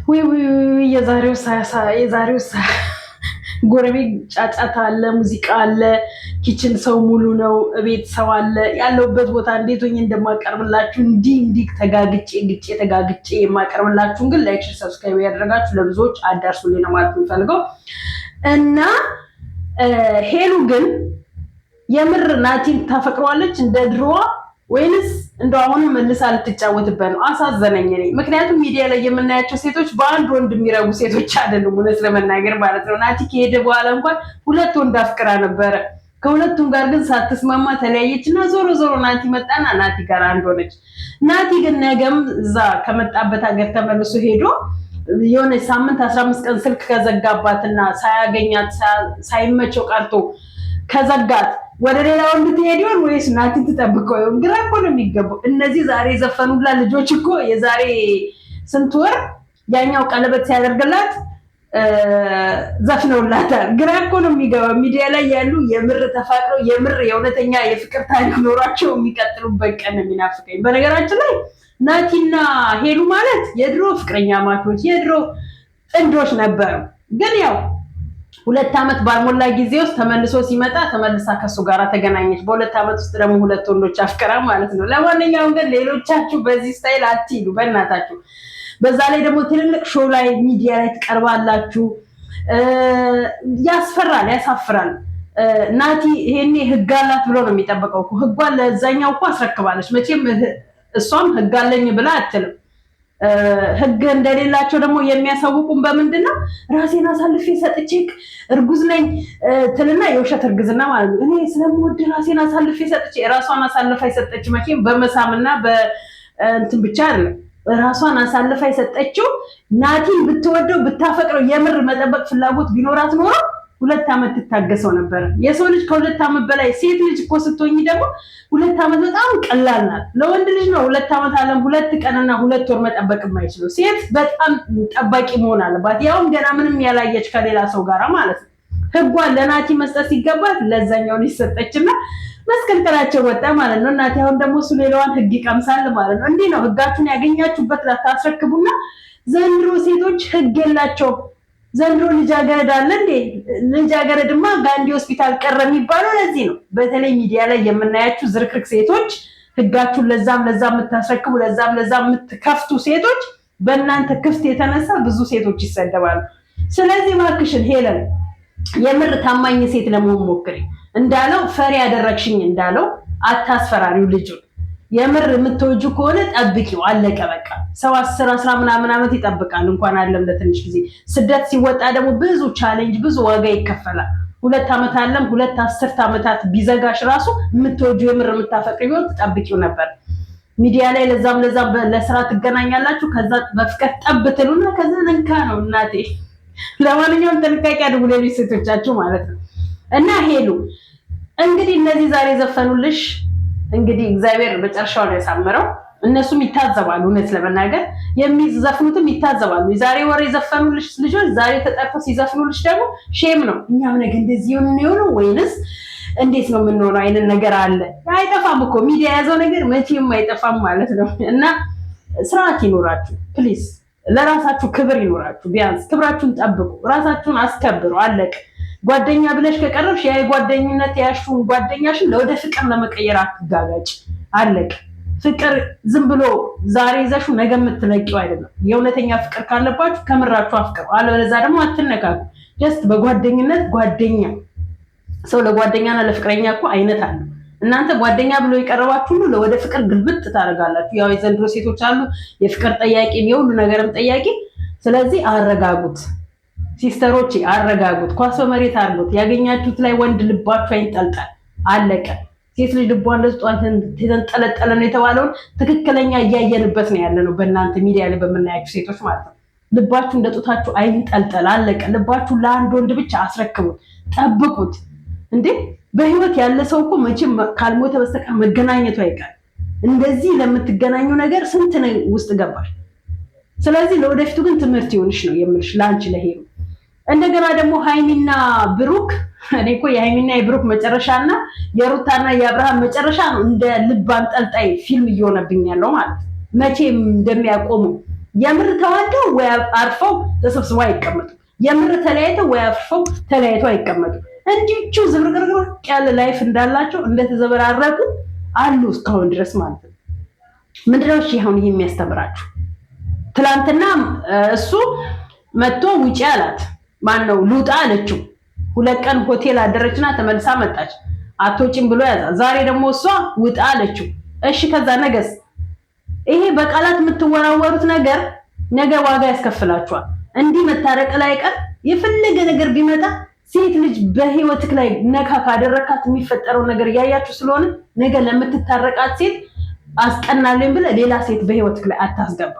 ወይ የዛሬው ጎረቤት ጫጫታ አለ፣ ሙዚቃ አለ፣ ኪችን ሰው ሙሉ ነው፣ ቤት ሰው አለ። ያለውበት ቦታ እንዴት ሆኜ እንደማቀርብላችሁ እንዲህ ተጋግጬ የማቀርብላችሁን ግን ላይክ፣ ሼር፣ ሰብስክራይብ ያደረጋችሁ ለብዙዎች አዳርሱልኝ ነው ማለት የምፈልገው እና ሄሉ ግን የምር ናቲን ታፈቅረዋለች እንደ ድሮዋ ወይንስ እንደው አሁንም መልሳ ልትጫወትበት ነው? አሳዘነኝ እኔ። ምክንያቱም ሚዲያ ላይ የምናያቸው ሴቶች በአንድ ወንድ የሚረጉ ሴቶች አይደሉም፣ እውነት ለመናገር ማለት ነው። ናቲ ከሄደ በኋላ እንኳን ሁለት ወንድ አፍቅራ ነበረ። ከሁለቱም ጋር ግን ሳትስማማ ተለያየች እና ዞሮ ናቲ መጣና ናቲ ጋር አንድ ሆነች። ናቲ ግን ነገም እዛ ከመጣበት ሀገር ተመልሶ ሄዶ የሆነ ሳምንት 15 ቀን ስልክ ከዘጋባትና ሳያገኛት ሳይመቸው ቀርቶ ከዘጋት ወደ ሌላ ወንድ ትሄድ ይሆን ወይስ ናቲ ትጠብቀው ይሆን? ግራ እኮ ነው የሚገባው። እነዚህ ዛሬ ዘፈኑላ ልጆች እኮ የዛሬ ስንት ወር ያኛው ቀለበት ሲያደርግላት ዘፍነውላታል። ግራ እኮ ነው የሚገባው። ሚዲያ ላይ ያሉ የምር ተፋቅረው የምር የእውነተኛ የፍቅር ታሪክ ኖሯቸው የሚቀጥሉበት ቀን የሚናፍቀኝ። በነገራችን ላይ ናቲና ሄሉ ማለት የድሮ ፍቅረኛ ማቾች የድሮ ጥንዶች ነበሩ። ግን ያው 2 ዓመት ባልሞላ ጊዜ ውስጥ ተመልሶ ሲመጣ ተመልሳ ከሱ ጋር ተገናኘች። በ2 ዓመት ውስጥ ደግሞ 2 ወንዶች አፍቅራ ማለት ነው። ለማንኛውም ግን ሌሎቻችሁ በዚህ ስታይል አትሂዱ በእናታችሁ። በዛ ላይ ደግሞ ትልልቅ ሾው ላይ ሚዲያ ላይ ትቀርባላችሁ። ያስፈራል፣ ያሳፍራል። ናቲ ይሄኔ ህግ አላት ብሎ ነው የሚጠበቀው እኮ። ህጓን ለዛኛው እኮ አስረክባለች። መቼም እሷም ህግ አለኝ ብላ አትልም። ህግ እንደሌላቸው ደግሞ የሚያሳውቁን በምንድነው? ራሴን አሳልፌ ሰጥቼ እርጉዝ ነኝ ትልና የውሸት እርግዝና ማለት ነው። እኔ ስለምወድ ራሴን አሳልፌ ሰጥቼ ራሷን አሳልፋ የሰጠች መቼም በመሳምና በእንትን ብቻ አይደለም። ራሷን አሳልፋ የሰጠችው ናቲን ብትወደው ብታፈቅረው የምር መጠበቅ ፍላጎት ቢኖራት ኖሮ 2 ዓመት ትታገሰው ነበር። የሰው ልጅ ከ2 ዓመት በላይ ሴት ልጅ እኮ ስትሆኚ ደግሞ 2 ዓመት በጣም ቀላል ናት። ለወንድ ልጅ ነው 2 ዓመት አለም 2 ቀንና 2 ወር መጠበቅ የማይችለው። ሴት በጣም ጠባቂ መሆን አለባት። ያውም ገና ምንም ያላየች ከሌላ ሰው ጋር ማለት ነው። ህጓን ለናቲ መስጠት ሲገባት ለዛኛው ልጅ ሰጠችና መስከልከላቸው ወጣ ማለት ነው። ናቲ አሁን ደግሞ እሱ ሌላዋን ህግ ይቀምሳል ማለት ነው። እንዲህ ነው ህጋችሁን ያገኛችሁበት ታስረክቡና። ዘንድሮ ሴቶች ህግ የላቸውም። ዘንድሮ ልጃገረድ አለ እንዴ? ልጃገረድማ ጋንዲ ሆስፒታል ቀረ የሚባለው ለዚህ ነው። በተለይ ሚዲያ ላይ የምናያችሁ ዝርክርክ ሴቶች ህጋችሁን ለዛም የምታስረክቡ ለዛም የምትከፍቱ ሴቶች በእናንተ ክፍት የተነሳ ብዙ ሴቶች ይሰደባሉ። ስለዚህ እባክሽን ሄለን የምር ታማኝ ሴት ለመሆን ሞክሪ። እንዳለው ፈሪ ያደረግሽኝ እንዳለው አታስፈራሪው ልጁን። የምር የምትወጁ ከሆነ ጠብቂው፣ አለቀ በቃ። ሰው 10 ምናምን ዓመት ይጠብቃል እንኳን አለም ለትንሽ ጊዜ። ስደት ሲወጣ ደግሞ ብዙ ቻሌንጅ ብዙ ዋጋ ይከፈላል። 2 ዓመት አለም 2 10 ዓመታት ቢዘጋሽ ራሱ የምትወጁ የምር የምታፈቅሪ ቢሆን ትጠብቂው ነበር። ሚዲያ ላይ ለዛም ለስራ ትገናኛላችሁ። ከዛ በፍቅር ጠብትሉና ከዛ ነንካ ነው እናቴ። ለማንኛውም ጥንቃቄ አድርጉ ሌሎች ሴቶቻችሁ ማለት ነው። እና ሄሉ እንግዲህ እነዚህ ዛሬ ዘፈኑልሽ እንግዲህ እግዚአብሔር መጨረሻውን ያሳምረው። እነሱም ይታዘባሉ፣ እውነት ለመናገር የሚዘፍኑትም ይታዘባሉ። ዛሬ ወሬ የዘፈኑልሽ ልጆች ዛሬ ተጠርተው ሲዘፍኑልሽ ደግሞ ሼም ነው። እኛም ነገ እንደዚህ የሆነው ወይንስ እንዴት ነው የምንሆነው አይነት ነገር አለ። አይጠፋም እኮ ሚዲያ የያዘው ነገር መቼም አይጠፋም ማለት ነው። እና ስርዓት ይኖራችሁ ፕሊዝ፣ ለራሳችሁ ክብር ይኖራችሁ። ቢያንስ ክብራችሁን ጠብቁ፣ ራሳችሁን አስከብሩ። አለቅ ጓደኛ ብለሽ ከቀረብሽ ያ ጓደኝነት ያሹን ጓደኛሽን ለወደ ፍቅር ለመቀየር አትጋጋጭ። አለቅ ፍቅር ዝም ብሎ ዛሬ ይዘሹ ነገ የምትለቂው አይደለም። የእውነተኛ ፍቅር ካለባችሁ ከምራችሁ አፍቅሩ፣ አለበለዚያ ደግሞ አትነካኩ። ጀስት በጓደኝነት ጓደኛ ሰው ለጓደኛና ለፍቅረኛ እኮ አይነት አለ። እናንተ ጓደኛ ብሎ የቀረባችሁ ሁሉ ለወደ ፍቅር ግልብጥ ታደርጋላችሁ። ያው የዘንድሮ ሴቶች አሉ የፍቅር ጠያቂ የሁሉ ነገርም ጠያቂ። ስለዚህ አረጋጉት ሲስተሮች፣ አረጋጉት። ኳስ በመሬት አድርጉት። ያገኛችሁት ላይ ወንድ ልባችሁ አይንጠልጠል። አለቀ። ሴት ልጅ ልቧ እንደስጧት ተንጠለጠለ ነው የተባለውን ትክክለኛ እያየንበት ነው ያለ ነው በእናንተ ሚዲያ ላይ በምናያችሁ ሴቶች ማለት ነው። ልባችሁ እንደጡታችሁ አይንጠልጠል። አለቀ። ልባችሁ ለአንድ ወንድ ብቻ አስረክቡት፣ ጠብቁት። እንዴ በህይወት ያለ ሰው እኮ መቼም ካልሞተ በስተቀር መገናኘቱ አይቀርም። እንደዚህ ለምትገናኙ ነገር ስንት ውስጥ ገባሽ። ስለዚህ ለወደፊቱ ግን ትምህርት ይሆንሽ ነው የምልሽ ለአንቺ ለሄሉ። እንደገና ደግሞ ሃይሚና ብሩክ፣ እኔ እኮ የሃይሚና የብሩክ መጨረሻና የሩታና የአብርሃም መጨረሻ ነው እንደ ልብ አንጠልጣይ ፊልም እየሆነብኝ ያለው ማለት መቼም እንደሚያቆሙ የምር ተዋደው ወይ አርፈው ተሰብስበው አይቀመጡ፣ የምር ተለያይተው ወይ አርፈው ተለያይተው አይቀመጡ። እንዲቹ ዝብርቅርቅ ያለ ላይፍ እንዳላቸው እንደተዘበራረቁ አሉ እስካሁን ድረስ ማለት ነው። ምንድነው እሺ አሁን ይሄ የሚያስተምራችሁ? ትላንትና እሱ መጥቶ ውጪ አላት። ማን ነው ልውጣ አለችው። 2 ቀን ሆቴል አደረችና ተመልሳ መጣች። አትወጪም ብሎ ያዛ። ዛሬ ደግሞ እሷ ውጣ አለችው። እሺ ከዛ ነገስ? ይሄ በቃላት የምትወራወሩት ነገር ነገ ዋጋ ያስከፍላችኋል። እንዲህ መታረቅ ላይ ቀር የፈለገ ነገር ቢመጣ ሴት ልጅ በህይወትክ ላይ ነካ ካደረካት የሚፈጠረው ነገር ያያችሁ ስለሆነ ነገ ለምትታረቃት ሴት አስቀናለኝ ብለ ሌላ ሴት በህይወትክ ላይ አታስገባ።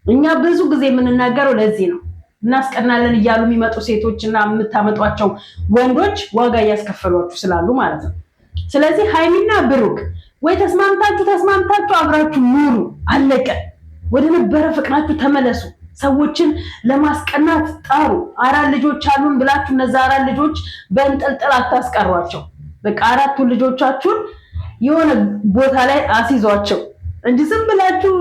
እኛ ብዙ ጊዜ የምንናገረው ለዚህ ነው። እናስቀናለን እያሉ የሚመጡ ሴቶችና የምታመጧቸው ወንዶች ዋጋ እያስከፈሏችሁ ስላሉ ማለት ነው። ስለዚህ ሃይሚና ብሩክ ወይ ተስማምታችሁ አብራችሁ ኑሩ፣ አለቀ። ወደ ነበረ ፍቅራችሁ ተመለሱ። ሰዎችን ለማስቀናት ጣሩ። 4 ልጆች አሉን ብላችሁ እነዛ 4 ልጆች በእንጠልጠል አታስቀሯቸው። በቃ 4ቱ ልጆቻችሁን የሆነ ቦታ ላይ አስይዟቸው እንጂ ዝም ብላችሁ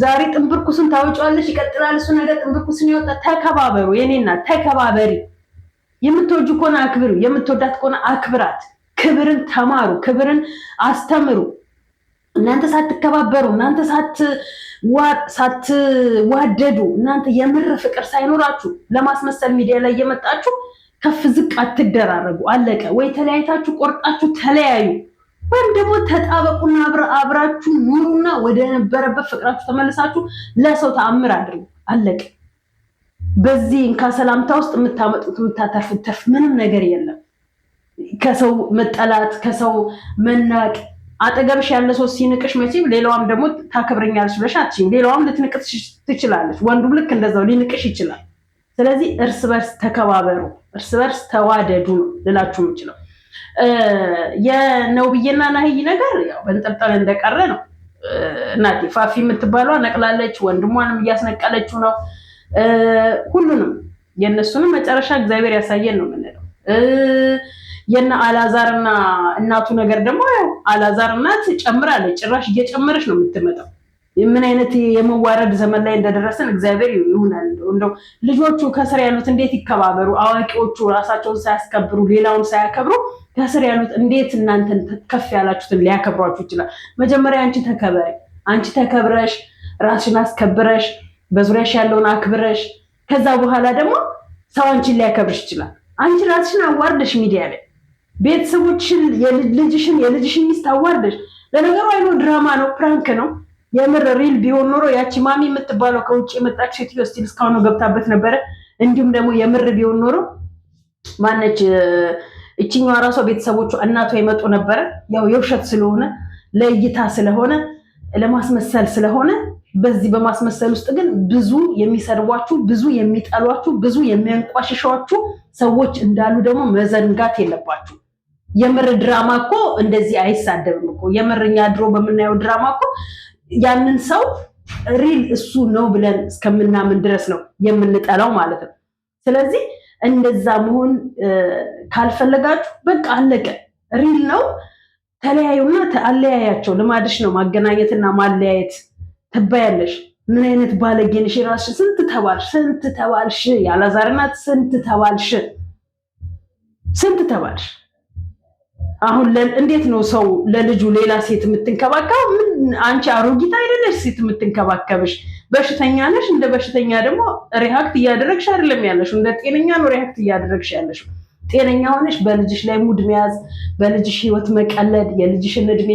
ዛሬ ጥንብርኩስን ታወጫለሽ ይቀጥላል እሱ ነገር ጥንብርኩስን ይወጣ። ተከባበሩ፣ የኔና ተከባበሪ። የምትወጁ ከሆነ አክብሩ፣ የምትወዳት ከሆነ አክብራት። ክብርን ተማሩ፣ ክብርን አስተምሩ። እናንተ ሳትከባበሩ፣ እናንተ ሳትዋደዱ፣ እናንተ የምር ፍቅር ሳይኖራችሁ ለማስመሰል ሚዲያ ላይ እየመጣችሁ ከፍ ዝቅ አትደራረጉ። አለቀ። ወይ ተለያይታችሁ ቆርጣችሁ ተለያዩ፣ ወይም ደግሞ ተጣበቁና አብራችሁ ኑሩና ወደ ነበረበት ፍቅራችሁ ተመልሳችሁ ለሰው ተአምር አድርጉ። አለቀ። በዚህ እንካ ሰላምታ ውስጥ የምታመጡት የምታተርፉት ትርፍ ምንም ነገር የለም። ከሰው መጠላት፣ ከሰው መናቅ። አጠገብሽ ያለ ሰው ሲንቅሽ መቼም ሌላዋም ደግሞ ታከብረኛለሽ ብለሽ አትችይም። ሌላዋም ልትንቅሽ ትችላለች። ወንዱም ልክ እንደዛው ሊንቅሽ ይችላል። ስለዚህ እርስ በርስ ተከባበሩ፣ እርስ በርስ ተዋደዱ ነው ልላችሁ የምችለው። የነውብዬና ናሂ ነገር ያው በንጠልጠል እንደቀረ ነው። እናቴ ፋፊ የምትባሏ ነቅላለች፣ ወንድሟንም እያስነቀለችው ነው። ሁሉንም የእነሱንም መጨረሻ እግዚአብሔር ያሳየን ነው የምንለው። የነ አላዛርና እናቱ ነገር ደግሞ ያው አላዛር እናት ጨምራለች፣ ጭራሽ እየጨመረች ነው የምትመጣው። ምን አይነት የመዋረድ ዘመን ላይ እንደደረሰን እግዚአብሔር ይሁናል። እንደው ልጆቹ ከስር ያሉት እንዴት ይከባበሩ? አዋቂዎቹ ራሳቸውን ሳያስከብሩ ሌላውን ሳያከብሩ ከስር ያሉት እንዴት እናንተን ከፍ ያላችሁትን ሊያከብሯችሁ ይችላል? መጀመሪያ አንቺ ተከበሪ። አንቺ ተከብረሽ ራስሽን አስከብረሽ በዙሪያሽ ያለውን አክብረሽ ከዛ በኋላ ደግሞ ሰው አንቺን ሊያከብርሽ ይችላል። አንቺ ራስሽን አዋርደሽ ሚዲያ ላይ ቤተሰቦችሽን የልጅሽን ሚስት አዋርደሽ። ለነገሩ አይኖ ድራማ ነው፣ ፕራንክ ነው። የምር ሪል ቢሆን ኖሮ ያቺ ማሚ የምትባለው ከውጭ የመጣች ሴትዮ ስቲል እስካሁን ገብታበት ነበረ። እንዲሁም ደግሞ የምር ቢሆን ኖሮ ማነች እቺኛዋ ራሷ ቤተሰቦቹ እናቷ ይመጡ ነበረ። ያው የውሸት ስለሆነ ለእይታ ስለሆነ ለማስመሰል ስለሆነ በዚህ በማስመሰል ውስጥ ግን ብዙ የሚሰድቧችሁ፣ ብዙ የሚጠሏችሁ፣ ብዙ የሚያንቋሽሿችሁ ሰዎች እንዳሉ ደግሞ መዘንጋት የለባችሁ። የምር ድራማ እኮ እንደዚህ አይሳደብም እኮ። የምርኛ ድሮ በምናየው ድራማ እኮ ያንን ሰው ሪል እሱ ነው ብለን እስከምናምን ድረስ ነው የምንጠላው ማለት ነው። ስለዚህ እንደዛ መሆን ካልፈለጋችሁ በቃ አለቀ። ሪል ነው፣ ተለያዩና አለያያቸው። ልማድሽ ነው ማገናኘትና ማለያየት። ትባያለሽ። ምን አይነት ባለጌንሽ! ራስሽ ስንት ተባልሽ? ያላዛር እናት ስንት ተባልሽ? አሁን እንዴት ነው ሰው ለልጁ ሌላ ሴት የምትንከባከብ? ምን አንቺ አሮጊት አይደለሽ ሴት የምትንከባከብሽ? በሽተኛ ነሽ። እንደ በሽተኛ ደግሞ ሪአክት እያደረግሽ አይደለም ያለሽ፣ እንደ ጤነኛ ነው ሪአክት እያደረግሽ ያለሽ። ጤነኛ ሆነሽ በልጅሽ ላይ ሙድ መያዝ፣ በልጅሽ ህይወት መቀለድ፣ የልጅሽን እድሜ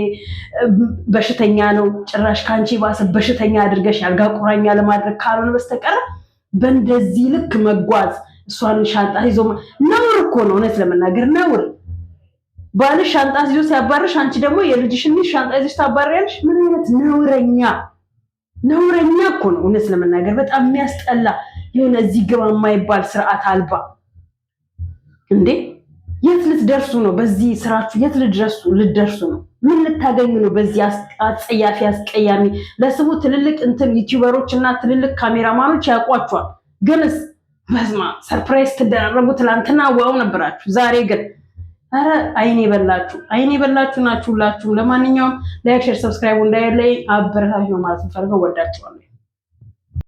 በሽተኛ ነው ጭራሽ ካንቺ ባሰ በሽተኛ አድርገሽ ያልጋ ቁራኛ ለማድረግ ካልሆነ በስተቀር በእንደዚህ ልክ መጓዝ፣ እሷን ሻንጣ ይዞ ነውር እኮ ነው። እውነት ለመናገር ነውር። ባልሽ ሻንጣ ይዞ ሲያባርሽ አንቺ ደግሞ የልጅሽን ሻንጣ ይዘሽ ታባሪያለሽ። ምን አይነት ነውረኛ እኮ ነው። እውነት ለመናገር በጣም የሚያስጠላ የሆነ እዚህ ግባ የማይባል ስርዓት አልባ እንዴ! የት ልትደርሱ ነው? በዚህ ስራችሁ የት ልትደርሱ ነው? ምን ልታገኙ ነው? በዚህ አጸያፊ አስቀያሚ ለስሙ ትልልቅ ዩቲዩበሮች እና ትልልቅ ካሜራማኖች ያውቋቸዋል። ግንስ በስማ ሰርፕራይዝ ትደረጉ። ትላንትና ዋው ነበራችሁ። ዛሬ ግን አረ አይኔ በላችሁ ናችሁ ሁላችሁም። ለማንኛውም ላይክ፣ ሼር፣ ሰብስክራይብ እንዳይለይ አበረታችሁ ነው ማለት ፈልገው። ወዳችኋለሁ።